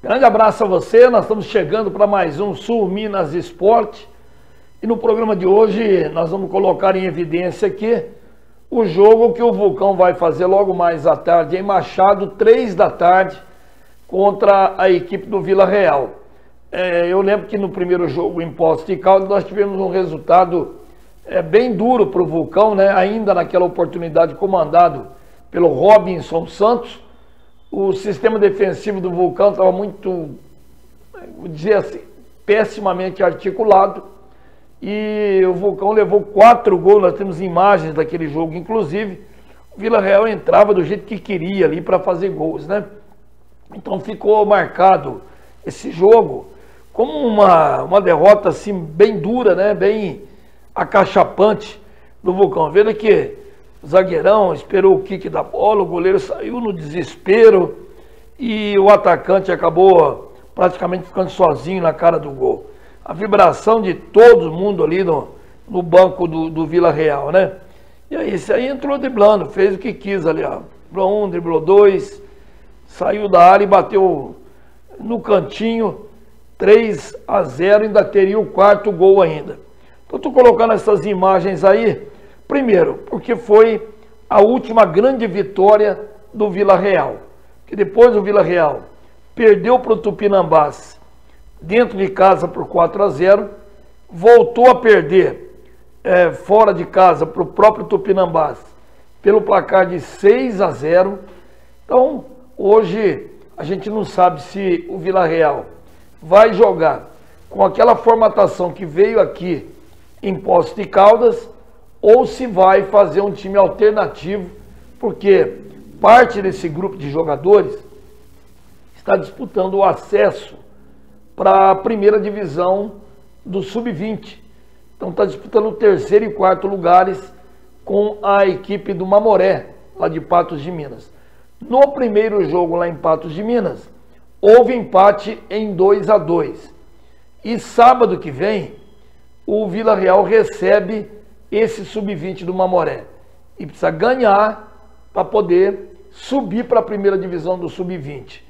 Grande abraço a você, nós estamos chegando para mais um Sul Minas Esporte e no programa de hoje nós vamos colocar em evidência aqui o jogo que o Vulcão vai fazer logo mais à tarde em Machado, 3 da tarde, contra a equipe do Vila Real. Eu lembro que no primeiro jogo em Poços de Caldas nós tivemos um resultado bem duro para o Vulcão, né? Ainda naquela oportunidade comandado pelo Robinson Santos. O sistema defensivo do Vulcão estava muito, vou dizer assim, pessimamente articulado. E o Vulcão levou 4 gols, nós temos imagens daquele jogo, inclusive. O Vila Real entrava do jeito que queria ali para fazer gols, né? Então ficou marcado esse jogo como uma derrota assim bem dura, né? Bem acachapante do Vulcão. Vendo que o zagueirão esperou o kick da bola, o goleiro saiu no desespero e o atacante acabou praticamente ficando sozinho na cara do gol. A vibração de todo mundo ali no banco do Vila Real, né? E aí, esse aí entrou driblando, fez o que quis ali, ó. Driblou 1, driblou 2, saiu da área e bateu no cantinho, 3-0, ainda teria o 4º gol ainda. Então, estou colocando essas imagens aí, primeiro, porque foi a última grande vitória do Vila Real. Que depois o Vila Real perdeu para o Tupinambás dentro de casa por 4-0, voltou a perder fora de casa para o próprio Tupinambás pelo placar de 6-0. Então, hoje a gente não sabe se o Vila Real vai jogar com aquela formatação que veio aqui em Poços de Caldas ou se vai fazer um time alternativo, porque parte desse grupo de jogadores está disputando o acesso para a primeira divisão do Sub-20. Então está disputando o 3º e 4º lugares com a equipe do Mamoré, lá de Patos de Minas. No primeiro jogo lá em Patos de Minas, houve empate em 2-2. E sábado que vem, o Vila Real recebe esse Sub-20 do Mamoré. E precisa ganhar para poder subir para a primeira divisão do Sub-20.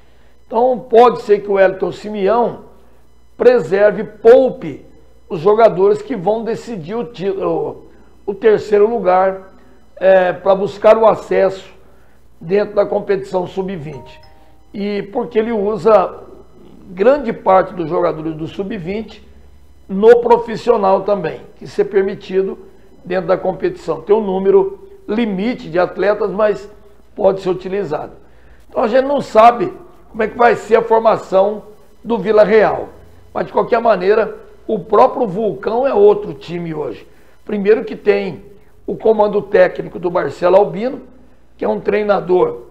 Então pode ser que o Wellington Simeão poupe os jogadores que vão decidir o 3º lugar para buscar o acesso dentro da competição Sub-20. E porque ele usa grande parte dos jogadores do Sub-20 no profissional também, que ser permitido dentro da competição. Tem um número limite de atletas, mas pode ser utilizado. Então a gente não sabe como é que vai ser a formação do Vila Real. Mas de qualquer maneira, o próprio Vulcão é outro time hoje. Primeiro que tem o comando técnico do Marcelo Albino, que é um treinador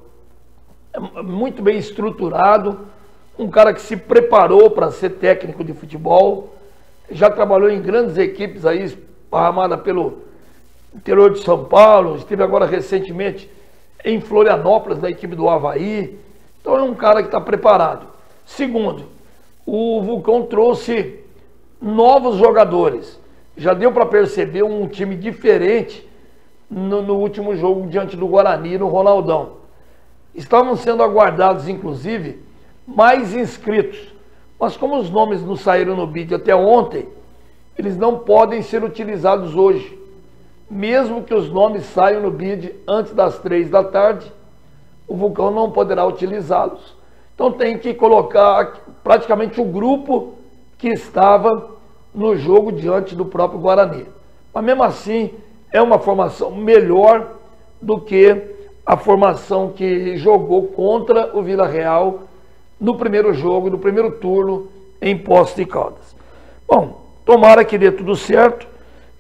muito bem estruturado, um cara que se preparou para ser técnico de futebol, já trabalhou em grandes equipes aí, esparramada pelo interior de São Paulo, esteve agora recentemente em Florianópolis, na equipe do Avaí. Então é um cara que está preparado. Segundo, o Vulcão trouxe novos jogadores. Já deu para perceber um time diferente no último jogo diante do Guarani, no Ronaldão. Estavam sendo aguardados, inclusive, mais inscritos. Mas como os nomes não saíram no bid até ontem, eles não podem ser utilizados hoje. Mesmo que os nomes saiam no bid antes das 3 da tarde, o Vulcão não poderá utilizá-los. Então tem que colocar praticamente o grupo que estava no jogo diante do próprio Guarani. Mas mesmo assim, é uma formação melhor do que a formação que jogou contra o Vila Real no primeiro jogo, no primeiro turno, em Poços de Caldas. Bom, tomara que dê tudo certo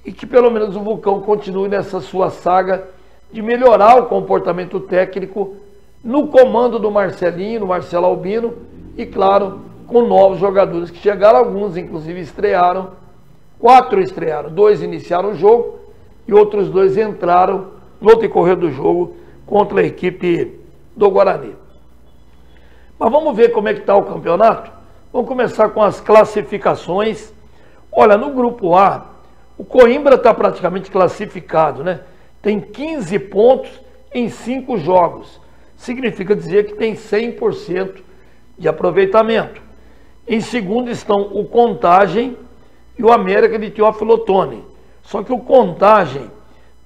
e que pelo menos o Vulcão continue nessa sua saga de melhorar o comportamento técnico no comando do Marcelinho, do Marcelo Albino, e claro, com novos jogadores que chegaram, alguns inclusive estrearam, 4 estrearam, 2 iniciaram o jogo e outros 2 entraram no decorrer do jogo contra a equipe do Guarani. Mas vamos ver como é que está o campeonato? Vamos começar com as classificações. Olha, no grupo A, o Coimbra está praticamente classificado, né? Tem 15 pontos em 5 jogos. Significa dizer que tem 100% de aproveitamento. Em segundo estão o Contagem e o América de Teófilo Otoni. Só que o Contagem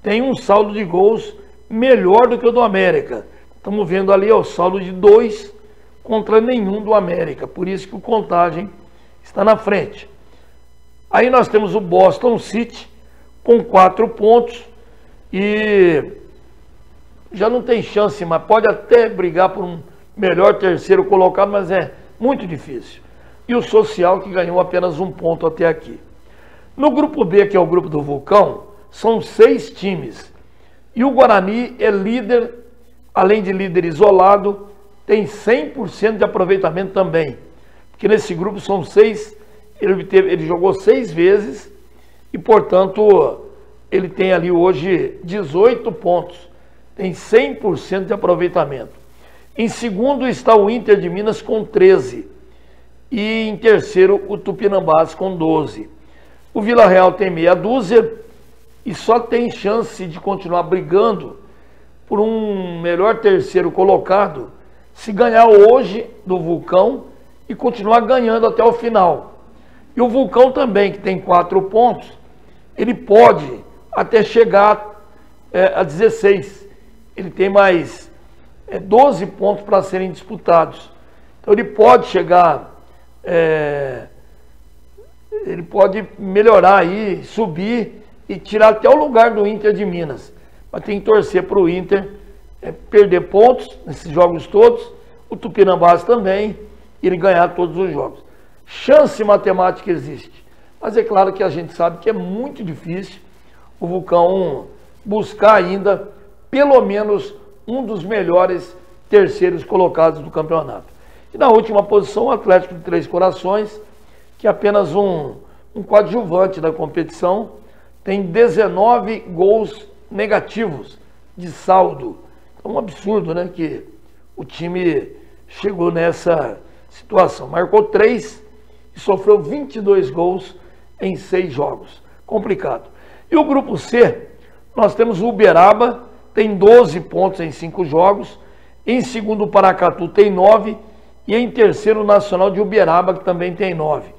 tem um saldo de gols melhor do que o do América. Estamos vendo ali o saldo de 2 contra nenhum do América. Por isso que o Contagem está na frente. Aí nós temos o Boston City com 4 pontos e já não tem chance, mas pode até brigar por um melhor terceiro colocado, mas é muito difícil. E o Social, que ganhou apenas 1 ponto até aqui. No grupo B, que é o grupo do Vulcão, são 6 times. E o Guarani é líder, além de líder isolado, tem 100% de aproveitamento também. Porque nesse grupo são 6, ele jogou 6 vezes e, portanto, ele tem ali hoje 18 pontos. Tem 100% de aproveitamento. Em segundo está o Inter de Minas com 13. E em terceiro o Tupinambás com 12. O Vila Real tem meia dúzia e só tem chance de continuar brigando por um melhor terceiro colocado se ganhar hoje do Vulcão e continuar ganhando até o final. E o Vulcão também, que tem 4 pontos, ele pode até chegar a 16. Ele tem mais 12 pontos para serem disputados. Então ele pode chegar, ele pode melhorar aí, subir e tirar até o lugar do Inter de Minas. Mas tem que torcer para o Inter perder pontos nesses jogos todos, o Tupinambás também, e ele ganhar todos os jogos. Chance matemática existe, mas é claro que a gente sabe que é muito difícil o Vulcão buscar ainda pelo menos um dos melhores terceiros colocados do campeonato. E na última posição, o Atlético de Três Corações, que é apenas um coadjuvante da competição, tem 19 gols negativos de saldo. É um absurdo, né, que o time chegou nessa situação. Marcou 3 e sofreu 22 gols em 6 jogos. Complicado. E o grupo C, nós temos o Uberaba, tem 12 pontos em 5 jogos. Em segundo, o Paracatu tem 9. E em terceiro, o Nacional de Uberaba, que também tem 9.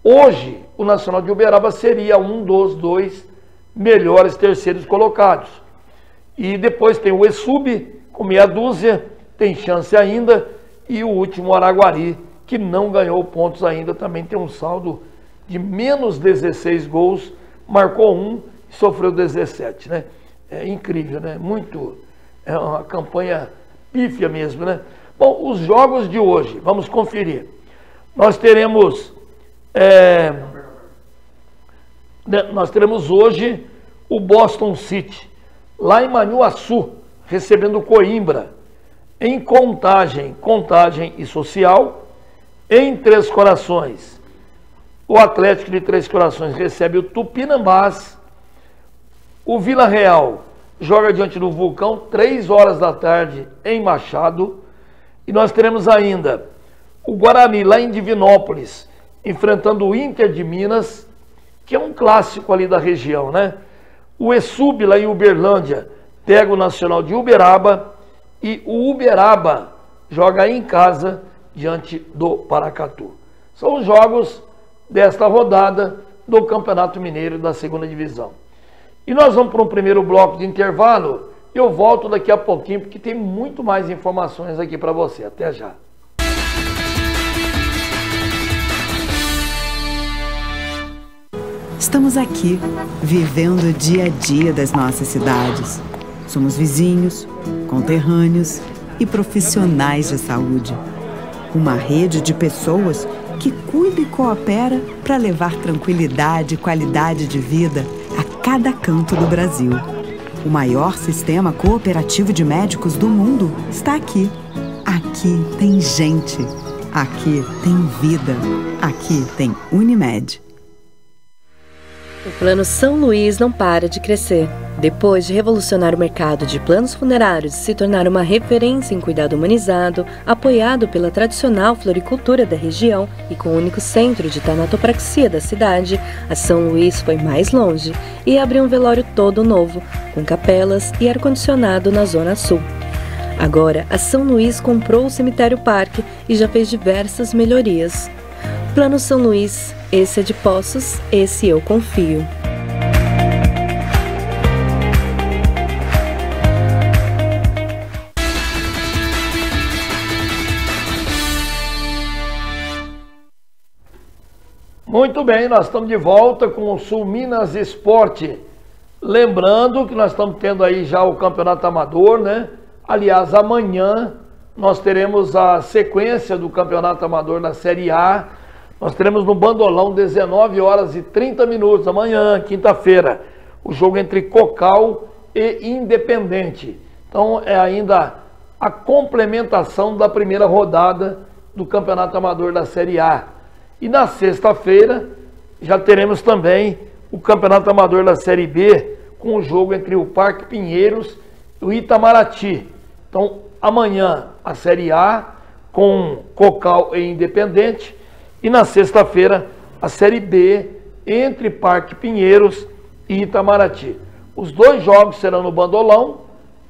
Hoje, o Nacional de Uberaba seria um dos 2 melhores terceiros colocados. E depois tem o ESUB, com meia dúzia, tem chance ainda. E o último, o Araguari, que não ganhou pontos ainda, também tem um saldo de menos 16 gols, marcou 1 e sofreu 17, né? É incrível, né? É uma campanha pífia mesmo, né? Bom, os jogos de hoje, vamos conferir. Nós teremos hoje o Boston City, lá em Manhuaçu, recebendo o Coimbra. Em Contagem e Social. Em Três Corações, o Atlético de Três Corações recebe o Tupinambás. O Vila Real joga diante do Vulcão, 3 horas da tarde, em Machado. E nós teremos ainda o Guarani, lá em Divinópolis, enfrentando o Inter de Minas, que é um clássico ali da região, né? O ESUB, lá em Uberlândia, pega o Nacional de Uberaba. E o Uberaba joga em casa diante do Paracatu. São os jogos desta rodada do Campeonato Mineiro da Segunda Divisão. E nós vamos para um primeiro bloco de intervalo. E eu volto daqui a pouquinho, porque tem muito mais informações aqui para você. Até já. Estamos aqui, vivendo o dia a dia das nossas cidades. Somos vizinhos, conterrâneos e profissionais de saúde. Uma rede de pessoas que cuida e coopera para levar tranquilidade e qualidade de vida a cada canto do Brasil. O maior sistema cooperativo de médicos do mundo está aqui. Aqui tem gente. Aqui tem vida. Aqui tem Unimed. O Plano São Luís não para de crescer. Depois de revolucionar o mercado de planos funerários e se tornar uma referência em cuidado humanizado, apoiado pela tradicional floricultura da região e com o único centro de tanatopraxia da cidade, a São Luís foi mais longe e abriu um velório todo novo, com capelas e ar-condicionado na Zona Sul. Agora, a São Luís comprou o Cemitério Parque e já fez diversas melhorias. Plano São Luís, esse é de Poços, esse eu confio. Muito bem, nós estamos de volta com o Sul Minas Esporte. Lembrando que nós estamos tendo aí já o Campeonato Amador, né? Aliás, amanhã nós teremos a sequência do Campeonato Amador na Série A. Nós teremos no Bandolão 19 horas e 30 minutos, amanhã, quinta-feira, o jogo entre Cocal e Independente. Então é ainda a complementação da primeira rodada do Campeonato Amador da Série A. E na sexta-feira já teremos também o Campeonato Amador da Série B, com o jogo entre o Parque Pinheiros e o Itamaraty. Então, amanhã a Série A com Cocal e Independente, e na sexta-feira a Série B entre Parque Pinheiros e Itamaraty. Os dois jogos serão no Bandolão,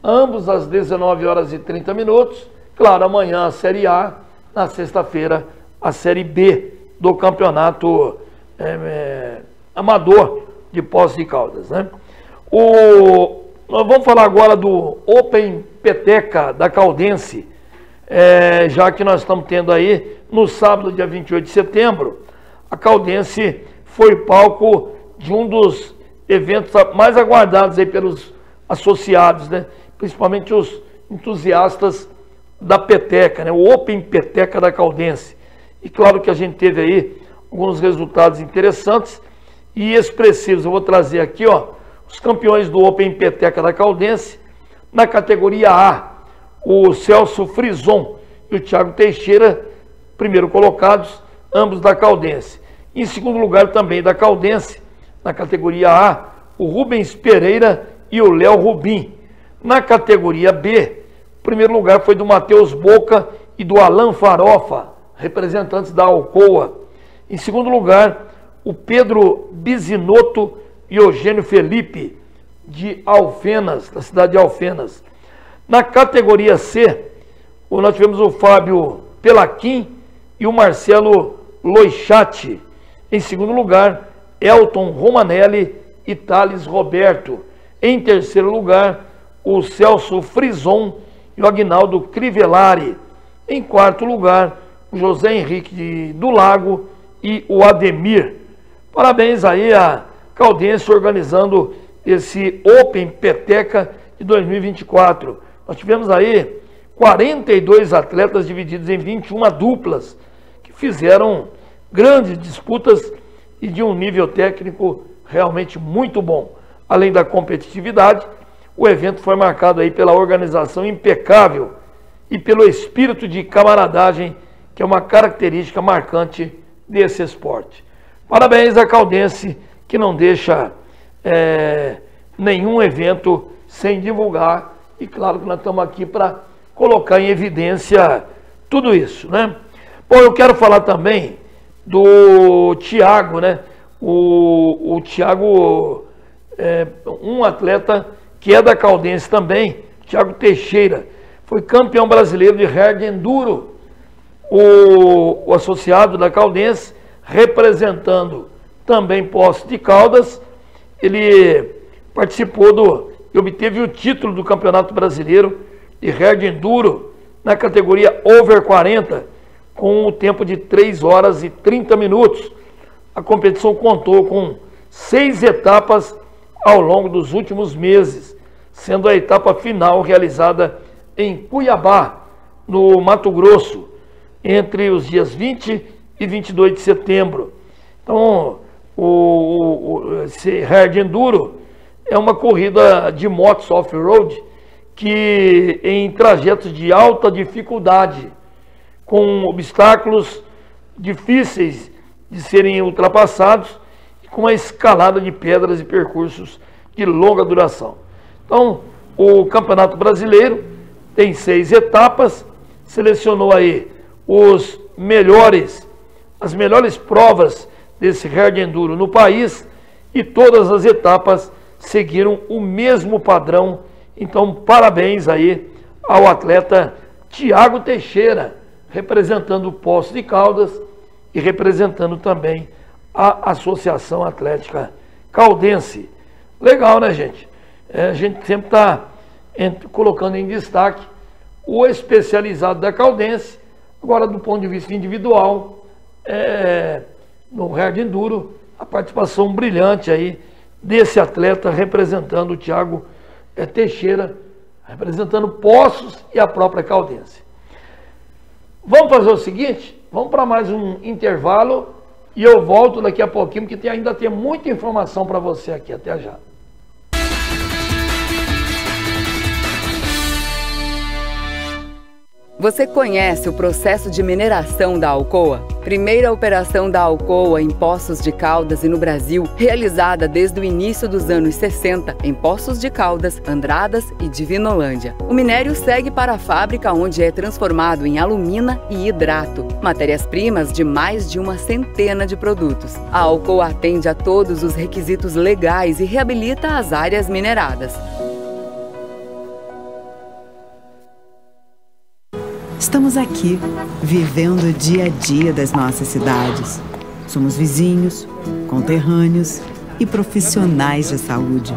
ambos às 19 horas e 30 minutos. Claro, amanhã a Série A, na sexta-feira a Série B do Campeonato Amador de Poços de Caldas, né? Nós vamos falar agora do Open Peteca da Caldense, já que nós estamos tendo aí, no sábado, dia 28 de setembro, a Caldense foi palco de um dos eventos mais aguardados aí pelos associados, né? Principalmente os entusiastas da peteca, né? O Open Peteca da Caldense. E claro que a gente teve aí alguns resultados interessantes e expressivos. Eu vou trazer aqui, ó, os campeões do Open Peteca da Caldense. Na categoria A, o Celso Frison e o Thiago Teixeira, primeiro colocados, ambos da Caldense. Em segundo lugar também da Caldense, na categoria A, o Rubens Pereira e o Léo Rubim. Na categoria B, o primeiro lugar foi do Matheus Boca e do Alan Farofa, representantes da Alcoa. Em segundo lugar, o Pedro Bisinotto e Eugênio Felipe, de Alfenas, da cidade de Alfenas. Na categoria C, nós tivemos o Fábio Pelaquim e o Marcelo Loixati. Em segundo lugar, Elton Romanelli e Thales Roberto. Em terceiro lugar, o Celso Frison e o Aguinaldo Crivellari. Em quarto lugar, o José Henrique do Lago e o Ademir. Parabéns aí a Caldense organizando esse Open Peteca de 2024. Nós tivemos aí 42 atletas divididos em 21 duplas, que fizeram grandes disputas e de um nível técnico realmente muito bom. Além da competitividade, o evento foi marcado aí pela organização impecável e pelo espírito de camaradagem, que é uma característica marcante desse esporte. Parabéns à Caldense, que não deixa nenhum evento sem divulgar, e claro que nós estamos aqui para colocar em evidência tudo isso, né? Bom, eu quero falar também do Thiago, né? O Thiago um atleta que é da Caldense também, Thiago Teixeira, foi campeão brasileiro de hard enduro, o associado da Caldense, representando também Poços de Caldas. Ele participou e obteve o título do Campeonato Brasileiro de hard enduro na categoria over 40, com o tempo de 3 horas e 30 minutos. A competição contou com 6 etapas ao longo dos últimos meses, sendo a etapa final realizada em Cuiabá, no Mato Grosso, entre os dias 20 e 22 de setembro. Então, esse hard enduro é uma corrida de motos off-road que em trajetos de alta dificuldade, com obstáculos difíceis de serem ultrapassados e com uma escalada de pedras e percursos de longa duração. Então, o Campeonato Brasileiro tem 6 etapas, selecionou aí as melhores provas desse hard enduro no país, e todas as etapas seguiram o mesmo padrão. Então, parabéns aí ao atleta Tiago Teixeira, representando o Poços de Caldas e representando também a Associação Atlética Caldense. Legal, né, gente? A gente sempre está colocando em destaque o especializado da Caldense. Agora, do ponto de vista individual, no hard enduro, a participação brilhante aí desse atleta representando o Tiago Teixeira, representando Poços e a própria Caldense. Vamos fazer o seguinte, vamos para mais um intervalo e eu volto daqui a pouquinho, porque ainda tem muita informação para você aqui. Até já. Você conhece o processo de mineração da Alcoa? Primeira operação da Alcoa em Poços de Caldas e no Brasil, realizada desde o início dos anos 60 em Poços de Caldas, Andradas e Divinolândia. O minério segue para a fábrica, onde é transformado em alumina e hidrato, matérias-primas de mais de uma centena de produtos. A Alcoa atende a todos os requisitos legais e reabilita as áreas mineradas. Estamos aqui, vivendo o dia a dia das nossas cidades. Somos vizinhos, conterrâneos e profissionais de saúde.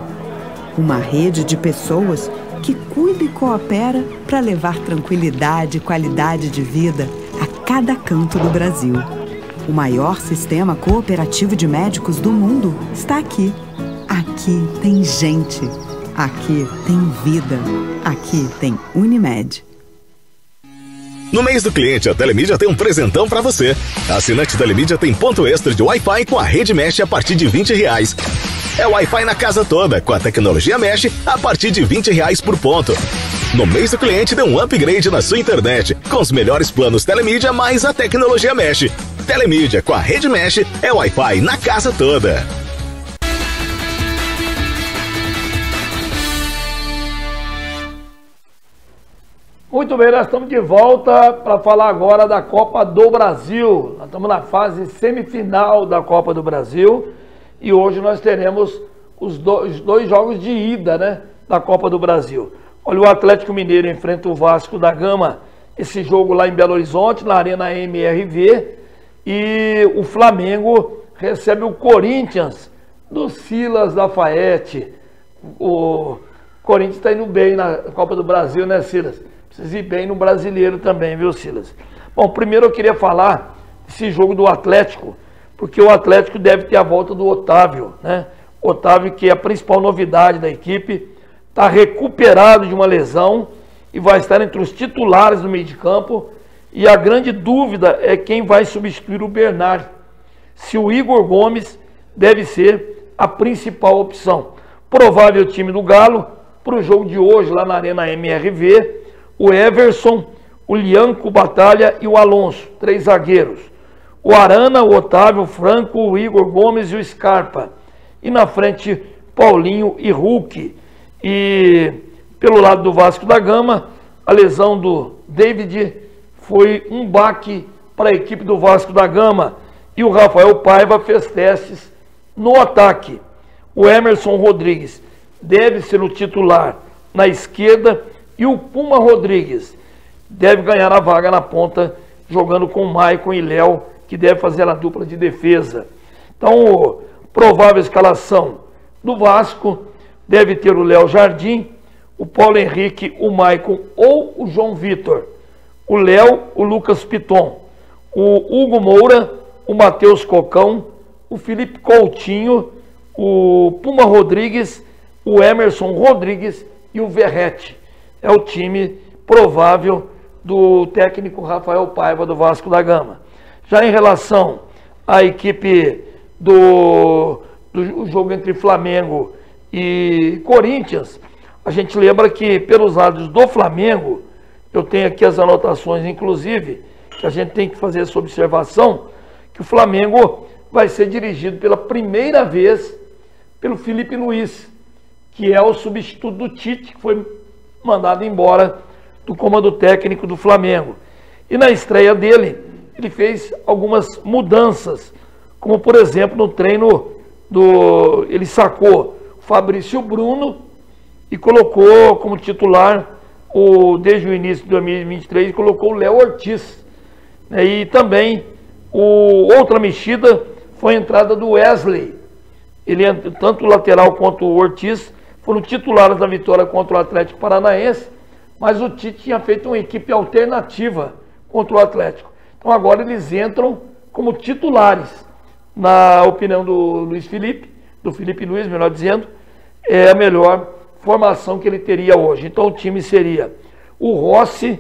Uma rede de pessoas que cuida e coopera para levar tranquilidade e qualidade de vida a cada canto do Brasil. O maior sistema cooperativo de médicos do mundo está aqui. Aqui tem gente. Aqui tem vida. Aqui tem Unimed. No mês do cliente, a Telemídia tem um presentão pra você. A assinante Telemídia tem ponto extra de Wi-Fi com a rede Mesh a partir de R$20. É Wi-Fi na casa toda, com a tecnologia Mesh a partir de R$20 por ponto. No mês do cliente, dê um upgrade na sua internet, com os melhores planos Telemídia mais a tecnologia Mesh. Telemídia com a rede Mesh é Wi-Fi na casa toda. Muito bem, nós estamos de volta para falar agora da Copa do Brasil. Nós estamos na fase semifinal da Copa do Brasil e hoje nós teremos os dois jogos de ida, né, da Copa do Brasil. Olha, o Atlético Mineiro enfrenta o Vasco da Gama, esse jogo lá em Belo Horizonte, na Arena MRV, e o Flamengo recebe o Corinthians do Silas Lafayette. O Corinthians está indo bem na Copa do Brasil, né, Silas? Precisa ir bem no brasileiro também, viu, Silas? Bom, primeiro eu queria falar desse jogo do Atlético, porque o Atlético deve ter a volta do Otávio, né? Otávio, que é a principal novidade da equipe, está recuperado de uma lesão e vai estar entre os titulares do meio de campo. E a grande dúvida é quem vai substituir o Bernard. Se o Igor Gomes deve ser a principal opção. Provável time do Galo para o jogo de hoje lá na Arena MRV. O Everson, o Lianco Batalha e o Alonso, 3 zagueiros. O Arana, o Otávio, o Franco, o Igor Gomes e o Scarpa. E na frente, Paulinho e Hulk. E pelo lado do Vasco da Gama, a lesão do David foi um baque para a equipe do Vasco da Gama. E o Rafael Paiva fez testes no ataque. O Emerson Rodrigues deve ser o titular na esquerda. E o Puma Rodrigues deve ganhar a vaga na ponta, jogando com o Maicon e Léo, que deve fazer a dupla de defesa. Então, provável escalação do Vasco deve ter o Léo Jardim, o Paulo Henrique, o Maicon ou o João Vitor. O Léo, o Lucas Piton, o Hugo Moura, o Matheus Cocão, o Felipe Coutinho, o Puma Rodrigues, o Emerson Rodrigues e o Verrete. É o time provável do técnico Rafael Paiva do Vasco da Gama. Já em relação à equipe do jogo entre Flamengo e Corinthians, a gente lembra que pelos lados do Flamengo, eu tenho aqui as anotações, inclusive, que a gente tem que fazer essa observação, que o Flamengo vai ser dirigido pela primeira vez pelo Felipe Luiz, que é o substituto do Tite, que foi mandado embora do comando técnico do Flamengo. E na estreia dele, ele fez algumas mudanças, como por exemplo no treino ele sacou Fabrício Bruno e colocou como titular desde o início de 2023, colocou o Léo Ortiz. E também outra mexida foi a entrada do Wesley. Ele, tanto o lateral quanto o Ortiz foram titulares da vitória contra o Atlético Paranaense, mas o Tite tinha feito uma equipe alternativa contra o Atlético. Então agora eles entram como titulares. Na opinião do Luiz Felipe, do Felipe Luiz, melhor dizendo, é a melhor formação que ele teria hoje. Então o time seria o Rossi,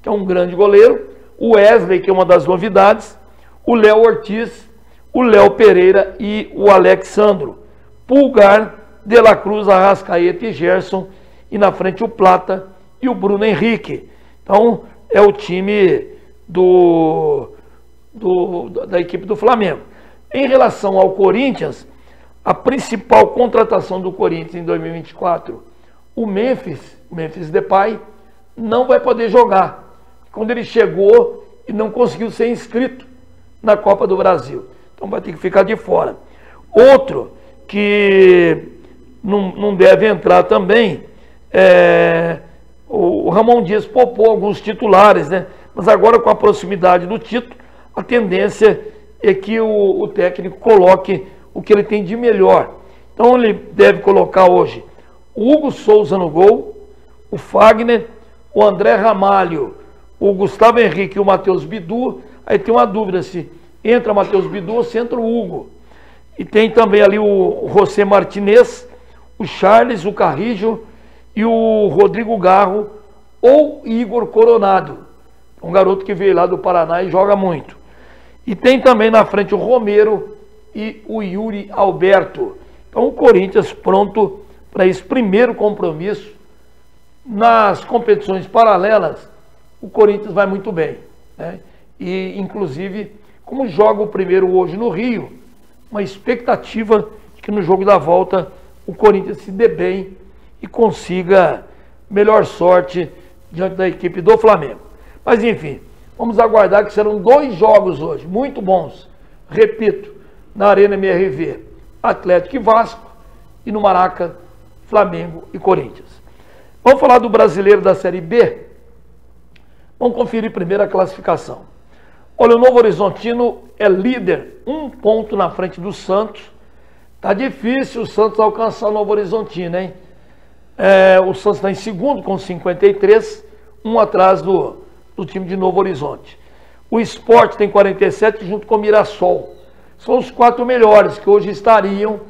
que é um grande goleiro, o Wesley, que é uma das novidades, o Léo Ortiz, o Léo Pereira e o Alexandro. Pulgar, De La Cruz, Arrascaeta e Gerson, e na frente o Plata e o Bruno Henrique. Então é o time da equipe do Flamengo. Em relação ao Corinthians, a principal contratação do Corinthians em 2024, o Memphis Depay, não vai poder jogar. Quando ele chegou e não conseguiu ser inscrito na Copa do Brasil. Então vai ter que ficar de fora. Outro que não deve entrar também o Ramon Dias poupou alguns titulares, né? Mas agora com a proximidade do título, a tendência é que o técnico coloque o que ele tem de melhor. Então ele deve colocar hoje o Hugo Souza no gol, o Fagner, o André Ramalho, o Gustavo Henrique e o Matheus Bidu. Aí tem uma dúvida se entra o Matheus Bidu ou se entra o Hugo. E tem também ali o José Martinez, o Charles, o Carrijo e o Rodrigo Garro ou Igor Coronado, um garoto que veio lá do Paraná e joga muito. E tem também na frente o Romero e o Yuri Alberto. Então o Corinthians pronto para esse primeiro compromisso. Nas competições paralelas, o Corinthians vai muito bem, né? E inclusive, como joga o primeiro hoje no Rio, uma expectativa de que no jogo da volta o Corinthians se dê bem e consiga melhor sorte diante da equipe do Flamengo. Mas enfim, vamos aguardar, que serão 2 jogos hoje, muito bons. Repito, na Arena MRV, Atlético e Vasco, e no Maraca, Flamengo e Corinthians. Vamos falar do brasileiro da Série B? Vamos conferir primeiro a classificação. Olha, o Novo Horizontino é líder, 1 ponto na frente do Santos. Tá difícil o Santos alcançar o Novo Horizontino, hein? O Santos está em segundo com 53, 1 atrás do time de Novo Horizonte. O Sport tem 47 junto com o Mirassol. São os 4 melhores que hoje estariam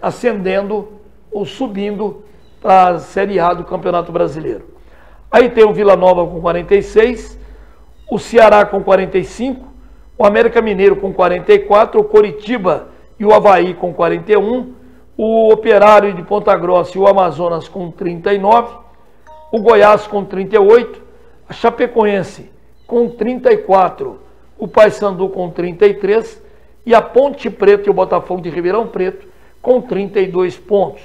ascendendo ou subindo para a Série A do Campeonato Brasileiro. Aí tem o Vila Nova com 46, o Ceará com 45, o América Mineiro com 44, o Coritiba e o Avaí com 41, o Operário de Ponta Grossa e o Amazonas com 39, o Goiás com 38, a Chapecoense com 34, o Paysandu com 33 e a Ponte Preta e o Botafogo de Ribeirão Preto com 32 pontos.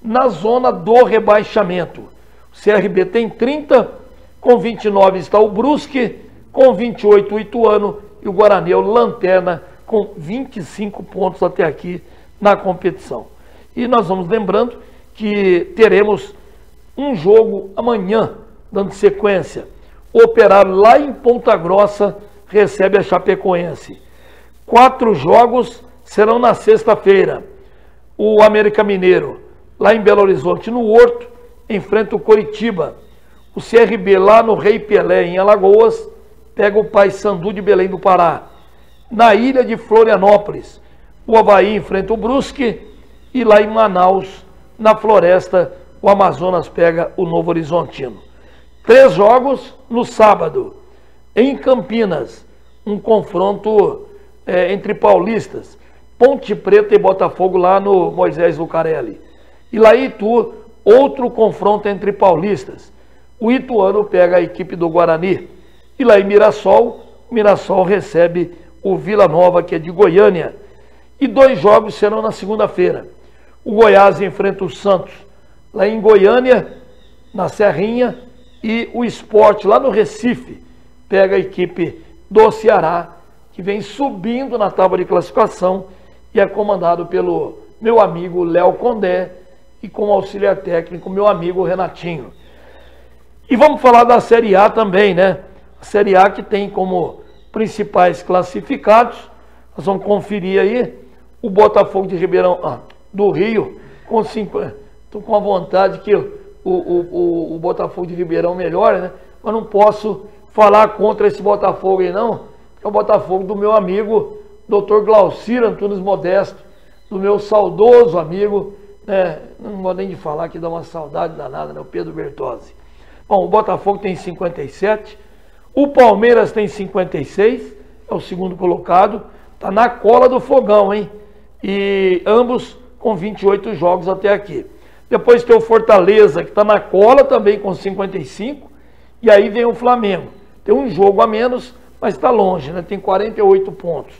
Na zona do rebaixamento, o CRB tem 30, com 29 está o Brusque, com 28 o Ituano e o Guarani é o lanterna com 25 pontos até aqui na competição. E nós vamos lembrando que teremos um jogo amanhã, dando sequência. O Operário lá em Ponta Grossa recebe a Chapecoense. 4 jogos serão na sexta-feira. O América Mineiro, lá em Belo Horizonte, no Horto, enfrenta o Coritiba. O CRB lá no Rei Pelé, em Alagoas, pega o Paysandu de Belém do Pará. Na ilha de Florianópolis, o Avaí enfrenta o Brusque. E lá em Manaus, na Floresta, o Amazonas pega o Novo Horizontino. 3 jogos no sábado. Em Campinas, um confronto entre paulistas. Ponte Preta e Botafogo lá no Moisés Lucarelli. E lá em Itu, outro confronto entre paulistas. O Ituano pega a equipe do Guarani. E lá em Mirassol, o Mirassol recebe o Vila Nova, que é de Goiânia. E 2 jogos serão na segunda-feira. O Goiás enfrenta o Santos lá em Goiânia, na Serrinha. E o Sport lá no Recife pega a equipe do Ceará, que vem subindo na tábua de classificação e é comandado pelo meu amigo Léo Condé e com auxiliar técnico meu amigo Renatinho. E vamos falar da Série A também, né? A Série A que tem como principais classificados, nós vamos conferir aí, o Botafogo de Ribeirão do Rio, com 50. Estou com a vontade que o Botafogo de Ribeirão melhore, né? Mas não posso falar contra esse Botafogo aí não, que é o Botafogo do meu amigo Dr. Glaucir Antunes Modesto, do meu saudoso amigo, né? Não vou nem de falar que dá uma saudade danada, né? O Pedro Bertozzi. Bom, o Botafogo tem 57, o Palmeiras tem 56, é o segundo colocado, tá na cola do fogão, hein? E ambos com 28 jogos até aqui. Depois tem o Fortaleza, que está na cola também com 55, e aí vem o Flamengo. Tem um jogo a menos, mas está longe, né? Tem 48 pontos.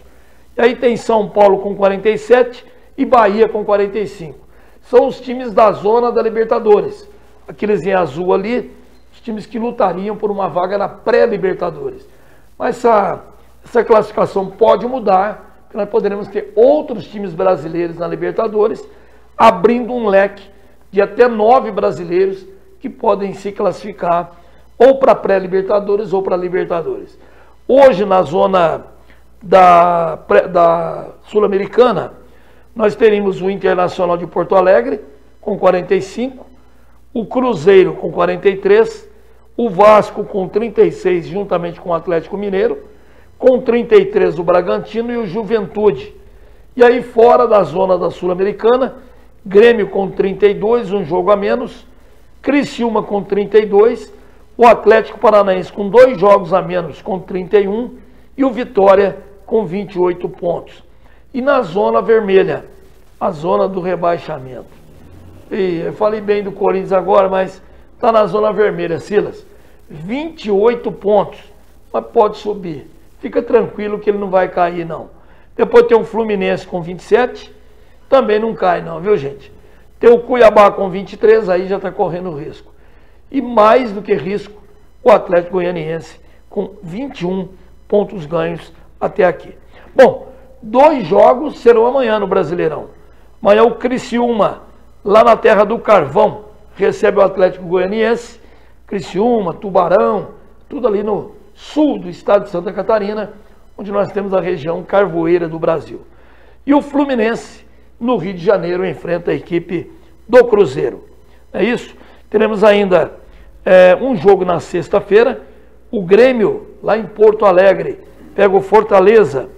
E aí tem São Paulo com 47 e Bahia com 45. São os times da zona da Libertadores. Aqueles em azul ali, os times que lutariam por uma vaga na pré-Libertadores. Mas essa classificação pode mudar, porque nós poderemos ter outros times brasileiros na Libertadores, abrindo um leque de até 9 brasileiros que podem se classificar ou para pré-Libertadores ou para Libertadores. Hoje, na zona da Sul-Americana, nós teríamos o Internacional de Porto Alegre com 45, o Cruzeiro com 43, o Vasco com 36, juntamente com o Atlético Mineiro, com 33 o Bragantino e o Juventude. E aí fora da zona da Sul-Americana, Grêmio com 32, um jogo a menos, Criciúma com 32, o Atlético Paranaense com 2 jogos a menos, com 31, e o Vitória com 28 pontos. E na zona vermelha, a zona do rebaixamento. E eu falei bem do Corinthians agora, mas está na zona vermelha, Silas. 28 pontos, mas pode subir. Fica tranquilo que ele não vai cair, não. Depois tem o Fluminense com 27, também não cai não, viu gente? Tem o Cuiabá com 23, aí já está correndo risco. E mais do que risco, o Atlético Goianiense com 21 pontos ganhos até aqui. Bom, 2 jogos serão amanhã no Brasileirão. Amanhã o Criciúma, lá na terra do Carvão, recebe o Atlético Goianiense. Criciúma, Tubarão, tudo ali no sul do estado de Santa Catarina, onde nós temos a região carvoeira do Brasil. E o Fluminense, no Rio de Janeiro, enfrenta a equipe do Cruzeiro. É isso? Teremos ainda um jogo na sexta-feira, o Grêmio, lá em Porto Alegre, pega o Fortaleza,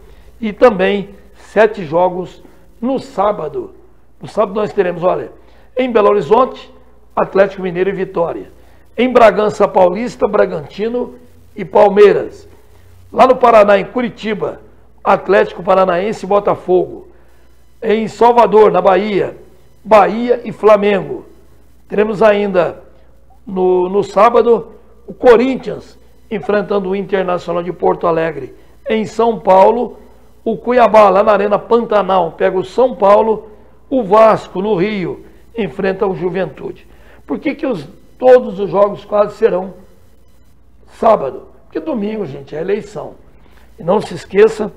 e também 7 jogos no sábado. No sábado nós teremos, olha, em Belo Horizonte, Atlético Mineiro e Vitória. Em Bragança Paulista, Bragantino e Palmeiras. Lá no Paraná, em Curitiba, Atlético Paranaense e Botafogo. Em Salvador, na Bahia, Bahia e Flamengo. Teremos ainda no sábado o Corinthians enfrentando o Internacional de Porto Alegre. Em São Paulo, o Cuiabá, lá na Arena Pantanal, pega o São Paulo. O Vasco, no Rio, enfrenta o Juventude. Por que todos os jogos quase serão sábado? Porque domingo, gente, é eleição. E não se esqueça,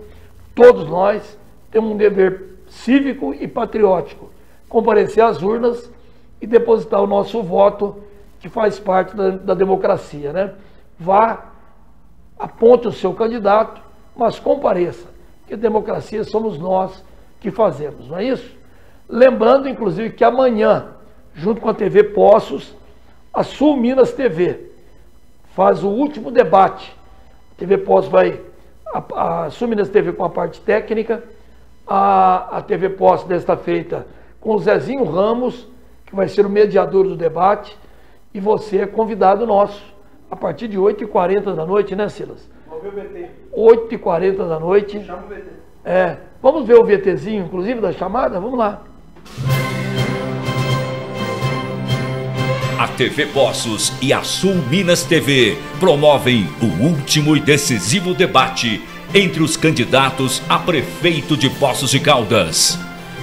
todos nós temos um dever cívico e patriótico. Comparecer às urnas e depositar o nosso voto, que faz parte da democracia, né? Vá, aponte o seu candidato, mas compareça. Porque democracia somos nós que fazemos, não é isso? Lembrando, inclusive, que amanhã, junto com a TV Poços, a Sul Minas TV faz o último debate. A TV Poços vai, a Sul Minas TV com a parte técnica, a TV Poços desta feita com o Zezinho Ramos, que vai ser o mediador do debate, e você é convidado nosso, a partir de 8h40 da noite, né, Silas? Vamos ver o VT. 8h40 da noite. Chama o VT. Vamos ver o VTzinho, inclusive, da chamada? Vamos lá. A TV Poços e a Sul Minas TV promovem o último e decisivo debate entre os candidatos a prefeito de Poços de Caldas,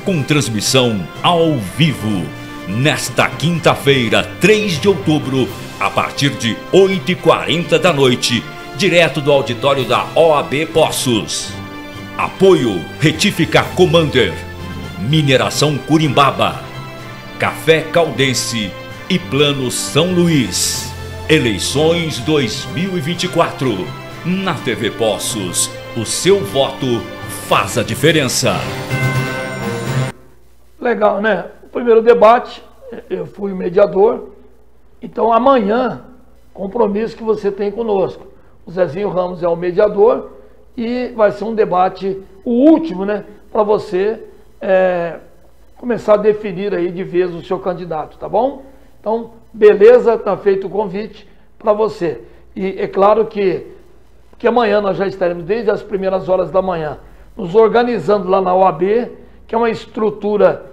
com transmissão ao vivo, nesta quinta-feira, 3 de outubro, a partir de 8h40 da noite, direto do auditório da OAB Poços. Apoio Retificar Commander, Mineração Curimbaba, Café Caldense e Plano São Luís. Eleições 2024. Na TV Poços, o seu voto faz a diferença. Legal, né? O primeiro debate, eu fui o mediador. Então amanhã, compromisso que você tem conosco. O Zezinho Ramos é o mediador e vai ser um debate, o último, né? Para você começar a definir aí de vez o seu candidato, tá bom? Então, beleza, tá feito o convite para você. E é claro que amanhã nós já estaremos desde as primeiras horas da manhã nos organizando lá na OAB, que é uma estrutura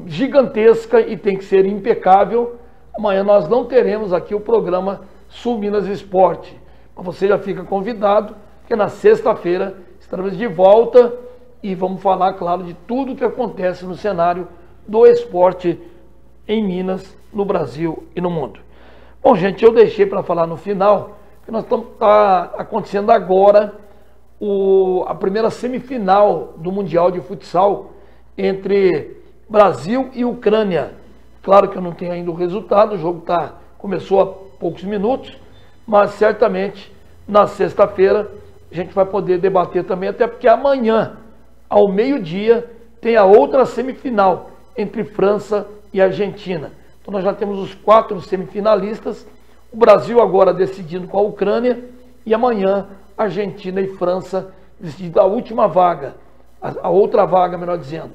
gigantesca e tem que ser impecável. Amanhã nós não teremos aqui o programa Sul Minas Esporte. Mas você já fica convidado, porque na sexta-feira estaremos de volta e vamos falar, claro, de tudo que acontece no cenário do esporte em Minas, no Brasil e no mundo. Bom, gente, eu deixei para falar no final, que nós está acontecendo agora a primeira semifinal do Mundial de Futsal entre Brasil e Ucrânia. Claro que eu não tenho ainda o resultado, o jogo começou há poucos minutos, mas certamente na sexta-feira a gente vai poder debater também, até porque amanhã, ao meio-dia, tem a outra semifinal entre França e Argentina. Então nós já temos os 4 semifinalistas, o Brasil agora decidindo com a Ucrânia e amanhã Argentina e França decidindo a última vaga, a outra vaga, melhor dizendo.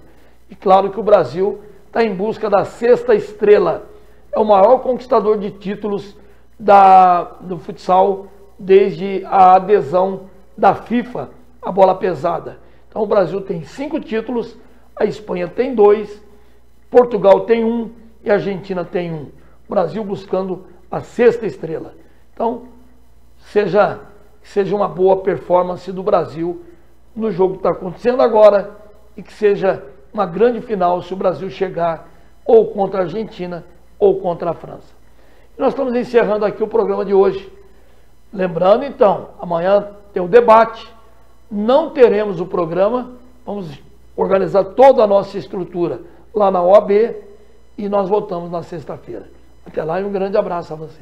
E claro que o Brasil está em busca da 6ª estrela. É o maior conquistador de títulos do futsal desde a adesão da FIFA à bola pesada. Então o Brasil tem 5 títulos, a Espanha tem 2, Portugal tem 1 e a Argentina tem 1. O Brasil buscando a 6ª estrela. Então, seja uma boa performance do Brasil no jogo que está acontecendo agora e que seja uma grande final se o Brasil chegar ou contra a Argentina ou contra a França. E nós estamos encerrando aqui o programa de hoje. Lembrando, então, amanhã tem o debate, não teremos o programa, vamos organizar toda a nossa estrutura lá na OAB e nós voltamos na sexta-feira. Até lá e um grande abraço a você.